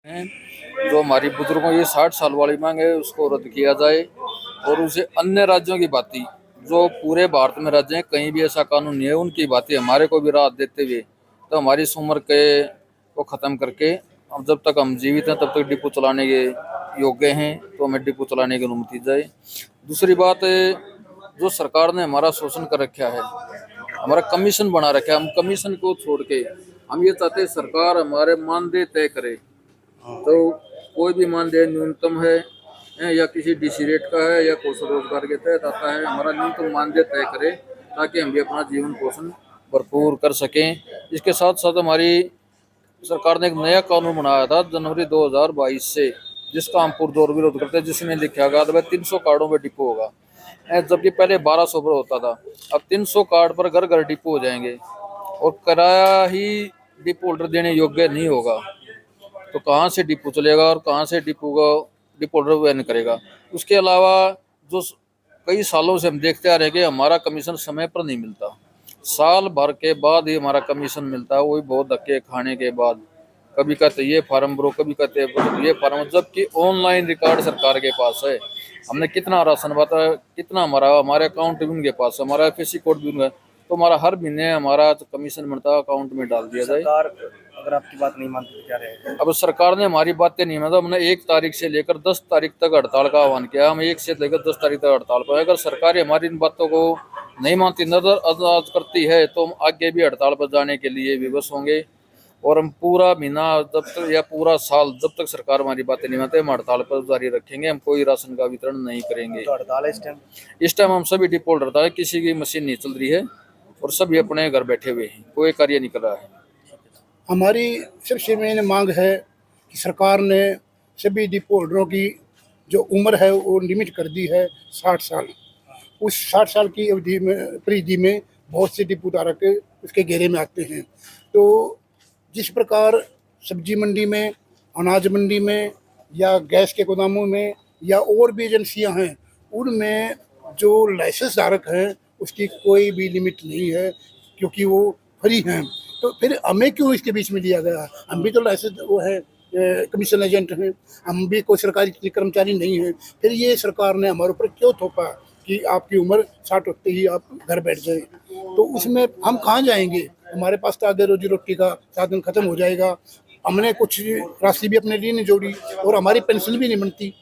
हैं। जो हमारी बुजुर्गों की 60 साल वाली मांग है उसको रद्द किया जाए और उसे अन्य राज्यों की भांति जो पूरे भारत में राज्य हैं कहीं भी ऐसा कानून नहीं है उनकी भांति हमारे को भी राहत देते हुए तो हमारी इस उम्र के को ख़त्म करके अब जब तक हम जीवित हैं तब तक डिपो चलाने के योग्य हैं तो हमें डिपो चलाने की अनुमति दी जाए। दूसरी बात जो सरकार ने हमारा शोषण कर रखा है, हमारा कमीशन बना रखा है, हम कमीशन को छोड़ के हम ये चाहते हैं सरकार हमारे मानदेय तय करे। तो कोई भी मानदेय न्यूनतम है या किसी डीसी रेट का है या कौशल रोजगार के तहत आता है, हमारा न्यूनतम मानदेय तय करे ताकि हम भी अपना जीवन पोषण भरपूर कर सकें। इसके साथ साथ हमारी सरकार ने एक नया कानून बनाया था जनवरी 2022 से, जिसका हम पुरजोर विरोध करते हैं, जिसमें लिखा गया था 300 कार्डों में डिपो होगा, जबकि पहले 1200 पर होता था। अब 300 कार्ड पर घर घर डिपो हो जाएंगे और किराया ही डिपो होल्डर देने योग्य नहीं होगा। तो कहाँ से डिपो चलेगा और कहाँ से डिपो होल्डर वहन करेगा। उसके अलावा जो कई सालों से हम देखते आ रहे हैं कि हमारा कमीशन समय पर नहीं मिलता, साल भर के बाद ही हमारा कमीशन मिलता है, वही बहुत धक्के खाने के बाद। कभी कहते ये फार्म भरो, कभी कहते ये फार्म, जबकि ऑनलाइन रिकॉर्ड सरकार के पास है। हमने कितना राशन बांटा, कितना हमारा हमारे अकाउंट भी उनके पास है, हमारा एफएससी कोड भी उनका, तो हमारा हर महीने हमारा कमीशन मिलता है अकाउंट में डाल दिया जाए। सरकार अगर आपकी बात नहीं मानती तो क्या रहेगा? अब सरकार ने हमारी बातें नहीं माना, हमने 1 तारीख से लेकर 10 तारीख तक हड़ताल का आह्वान किया। हम 1 से लेकर 10 तारीख तक हड़ताल पर। अगर सरकार हमारी इन बातों को नहीं मानती, नजरअंदाज करती है, तो हम आगे भी हड़ताल पर जाने के लिए विवश होंगे। और हम पूरा महीना जब तक या पूरा साल जब तक सरकार हमारी बातें नहीं मानते, हम हड़ताल पर जारी रखेंगे। हम कोई राशन का वितरण नहीं करेंगे। तो हड़ताल है इस टाइम? इस टाइम हम सभी डिपो होल्डर हड़ताल है, किसी की मशीन नहीं चल रही है और सभी अपने घर बैठे हुए हैं, कोई कार्य नहीं कर रहा है। हमारी सबसे मेन मांग है कि सरकार ने सभी डिपो होल्डरों की जो उम्र है वो लिमिट कर दी है 60 साल। उस 60 साल की अवधि में परिधि में बहुत से डिपो धारक उसके घेरे में आते हैं। तो जिस प्रकार सब्जी मंडी में, अनाज मंडी में या गैस के गोदामों में या और भी एजेंसियां हैं, उनमें जो लाइसेंस धारक हैं उसकी कोई भी लिमिट नहीं है, क्योंकि वो फ्री हैं। तो फिर हमें क्यों इसके बीच में दिया गया? हम भी तो लाइसेंस वो है, कमीशन एजेंट हैं, हम भी कोई सरकारी कर्मचारी नहीं हैं। फिर ये सरकार ने हमारे ऊपर क्यों थोपा कि आपकी उम्र 60 होते ही आप घर बैठ जाए? तो उसमें हम कहाँ जाएंगे? हमारे पास तो आगे रोजी रोटी का साधन खत्म हो जाएगा। हमने कुछ राशि भी अपने लिए नहीं जोड़ी और हमारी पेंशन भी नहीं बनती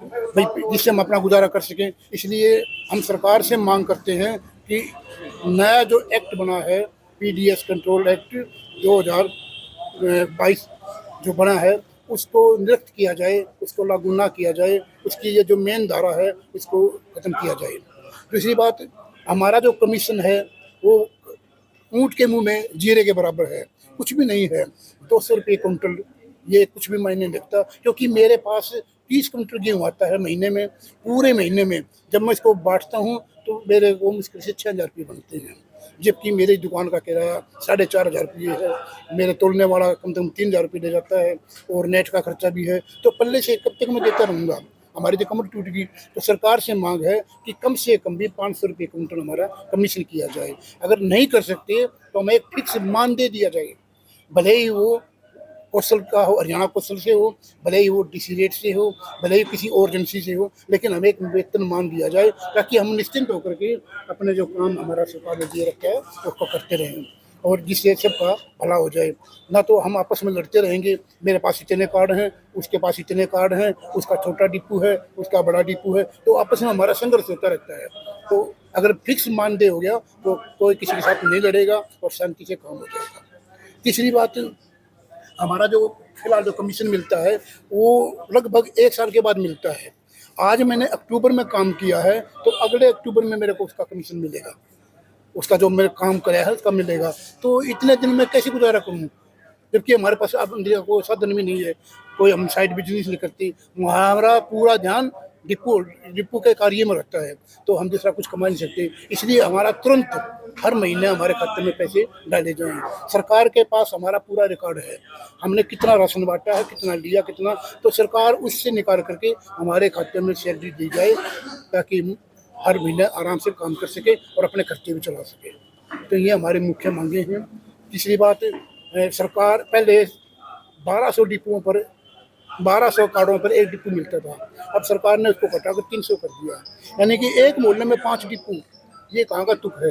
भाई, जिससे हम अपना गुजारा कर सकें। इसलिए हम सरकार से मांग करते हैं कि नया जो एक्ट बना है, पीडीएस कंट्रोल एक्ट 2022 जो बना है, उसको निरस्त किया जाए, उसको लागू ना किया जाए, उसकी ये जो मेन धारा है उसको खत्म किया जाए। दूसरी बात, हमारा जो कमीशन है वो ऊँट के मुंह में जीरे के बराबर है, कुछ भी नहीं है। 200 रुपये कुंटल, ये कुछ भी मायने नहीं रखता, क्योंकि मेरे पास 30 कुंटल गेहूँ आता है महीने में, पूरे महीने में। जब मैं इसको बांटता हूँ तो मेरे को मुश्किल से 6,000 रुपये बनते हैं, जबकि मेरी दुकान का किराया 4,500 रुपये है। मेरे तोलने वाला कम से कम 3,000 रुपये ले जाता है और नेट का खर्चा भी है। तो पल्ले से कब तक मैं देता रहूँगा? हमारी तो कमर टूट गई। तो सरकार से मांग है कि कम से कम भी 500 रुपये कुंटल हमारा कमीशन किया जाए। अगर नहीं कर सकते तो हमें एक फिक्स मानदेय दिया जाए, भले ही वो कौशल का हो, हरियाणा कौशल से हो, भले ही वो डीसी रेट से हो, भले ही किसी और एजेंसी से हो, लेकिन हमें एक वेतन मान दिया जाए ताकि हम निश्चिंत होकर के अपने जो काम हमारा सरकार ने दिए रखा है उसको करते रहें और जिससे सबका भला हो जाए। ना तो हम आपस में लड़ते रहेंगे, मेरे पास इतने कार्ड हैं, उसके पास इतने कार्ड हैं, उसका छोटा डिपो है, उसका बड़ा डिपो है, तो आपस में हमारा संघर्ष होता रहता है। तो अगर फिक्स मानदेय हो गया तो कोई किसी के साथ नहीं लड़ेगा और शांति से काम हो जाएगा। तीसरी बात, हमारा जो फिलहाल जो कमीशन मिलता है वो लगभग 1 साल के बाद मिलता है। आज मैंने अक्टूबर में काम किया है तो अगले अक्टूबर में मेरे को उसका कमीशन मिलेगा, उसका जो मेरे काम कराया है उसका मिलेगा। तो इतने दिन में कैसे गुजारा करूँ, जबकि हमारे पास अब कोई साधन भी नहीं है, कोई हम साइड बिजनेस नहीं करती। हमारा पूरा ध्यान डिपो के कार्य में रहता है, तो हम दूसरा कुछ कमा नहीं सकते। इसलिए हमारा तुरंत हर महीने हमारे खाते में पैसे डाले जाएं। सरकार के पास हमारा पूरा रिकॉर्ड है, हमने कितना राशन बांटा है, कितना लिया, कितना, तो सरकार उससे निकाल करके हमारे खाते में सैलरी दी जाए ताकि हर महीने आराम से काम कर सके और अपने खर्चे भी चला सके। तो ये हमारी मुख्य मांगे हैं। तीसरी बात, सरकार पहले 1200 डिपुओं पर 1200 कार्डों पर एक डिपो मिलता था। अब सरकार ने उसको घटाकर 300 कर दिया, यानी कि एक मोहल्ले में 5 डिपो। ये कहाँ का तुक है?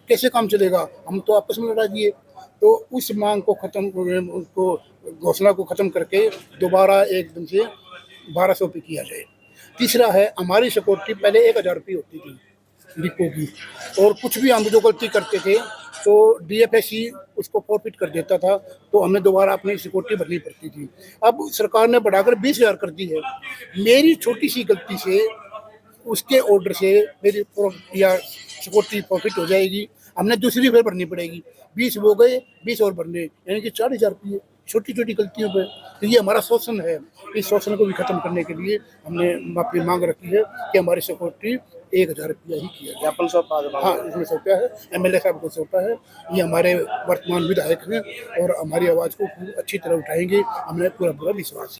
कैसे काम चलेगा? हम तो आपस में लड़ा दिए। तो उस मांग को खत्म, उसको घोषणा को खत्म करके दोबारा एकदम से 1200 पे किया जाए। तीसरा है, हमारी सिक्योरिटी पहले 1000 रुपये होती थी डिपो की, और कुछ भी हम जो गलती करते थे तो डीएफएससी उसको फॉरफिट कर देता था, तो हमें दोबारा अपनी सिक्योरिटी भरनी पड़ती थी। अब सरकार ने बढ़ाकर 20,000 कर दी है। मेरी छोटी सी गलती से, उसके ऑर्डर से मेरी या सिक्योरिटी प्रॉफिट हो जाएगी, हमने दूसरी फिर भरनी पड़ेगी। 20 वो गए, 20 और भरने, यानी कि 40,000 रुपये छोटी छोटी गलतियों पर। तो ये हमारा शोषण है। इस शोषण को भी खत्म करने के लिए हमने अपनी मांग रखी है कि हमारी सिक्योरिटी 1,000 रुपया ही किया जाए। ज्ञापन सौंपा है? हाँ, इसमें सौंपा है, एमएलए साहब को सौंपा है। ये हमारे वर्तमान विधायक हैं और हमारी आवाज़ को अच्छी तरह उठाएंगे, हमें पूरा पूरा विश्वास है।